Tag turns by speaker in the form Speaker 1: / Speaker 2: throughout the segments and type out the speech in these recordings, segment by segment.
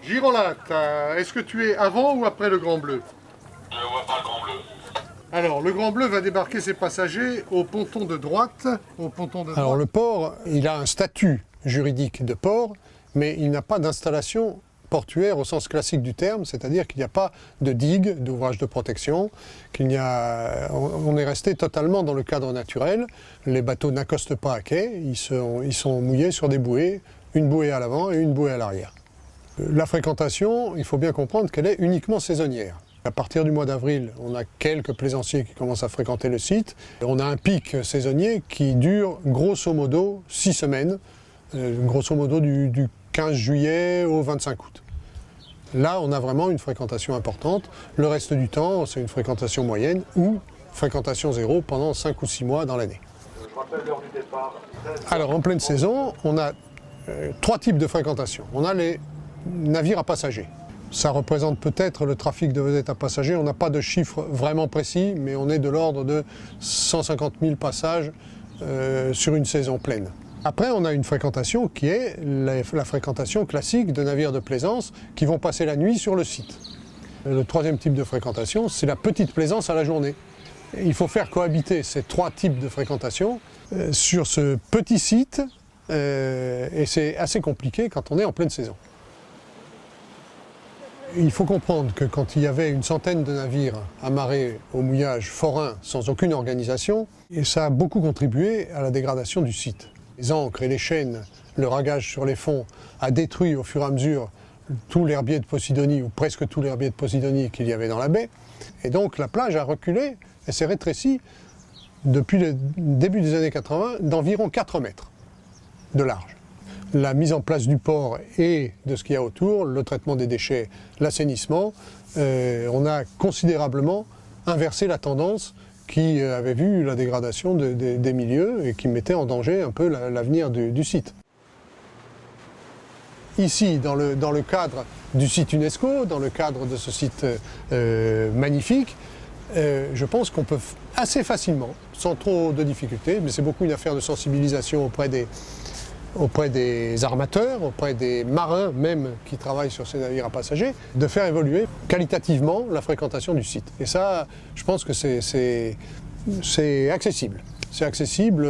Speaker 1: Girolat, est-ce que tu es avant ou après le Grand Bleu?
Speaker 2: Je ne vois pas le Grand Bleu.
Speaker 1: Alors, le Grand Bleu va débarquer ses passagers au ponton de droite.
Speaker 3: Alors le port, il a un statut juridique de port, mais il n'a pas d'installation portuaire au sens classique du terme, c'est-à-dire qu'il n'y a pas de digue, d'ouvrage de protection, on est resté totalement dans le cadre naturel. Les bateaux n'accostent pas à quai, ils sont mouillés sur des bouées, une bouée à l'avant et une bouée à l'arrière. La fréquentation, il faut bien comprendre qu'elle est uniquement saisonnière. À partir du mois d'avril, on a quelques plaisanciers qui commencent à fréquenter le site. On a un pic saisonnier qui dure grosso modo 6 semaines, grosso modo du 15 juillet au 25 août. Là, on a vraiment une fréquentation importante. Le reste du temps, c'est une fréquentation moyenne ou fréquentation zéro pendant 5 ou 6 mois dans l'année. Alors, en pleine saison, on a 3 types de fréquentation. On a les navires à passagers. Ça représente peut-être le trafic de vedettes à passagers. On n'a pas de chiffre vraiment précis, mais on est de l'ordre de 150 000 passages sur une saison pleine. Après, on a une fréquentation qui est la fréquentation classique de navires de plaisance qui vont passer la nuit sur le site. Le troisième type de fréquentation, c'est la petite plaisance à la journée. Il faut faire cohabiter ces 3 types de fréquentation sur ce petit site et c'est assez compliqué quand on est en pleine saison. Il faut comprendre que quand il y avait une centaine de navires amarrés au mouillage forain sans aucune organisation, et ça a beaucoup contribué à la dégradation du site. Les ancres et les chaînes, le ragage sur les fonds a détruit au fur et à mesure tout l'herbier de Posidonie, ou presque tout l'herbier de Posidonie qu'il y avait dans la baie. Et donc la plage a reculé et s'est rétrécie depuis le début des années 80 d'environ 4 mètres de large. La mise en place du port et de ce qu'il y a autour, le traitement des déchets, l'assainissement, on a considérablement inversé la tendance qui avait vu la dégradation des milieux et qui mettait en danger un peu l'avenir du site. Ici, dans le cadre du site UNESCO, dans le cadre de ce site magnifique, je pense qu'on peut assez facilement, sans trop de difficultés, mais c'est beaucoup une affaire de sensibilisation auprès des armateurs, auprès des marins même qui travaillent sur ces navires à passagers, de faire évoluer qualitativement la fréquentation du site. Et ça, je pense que c'est accessible. C'est accessible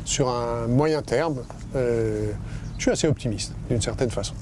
Speaker 3: sur un moyen terme. Je suis assez optimiste, d'une certaine façon.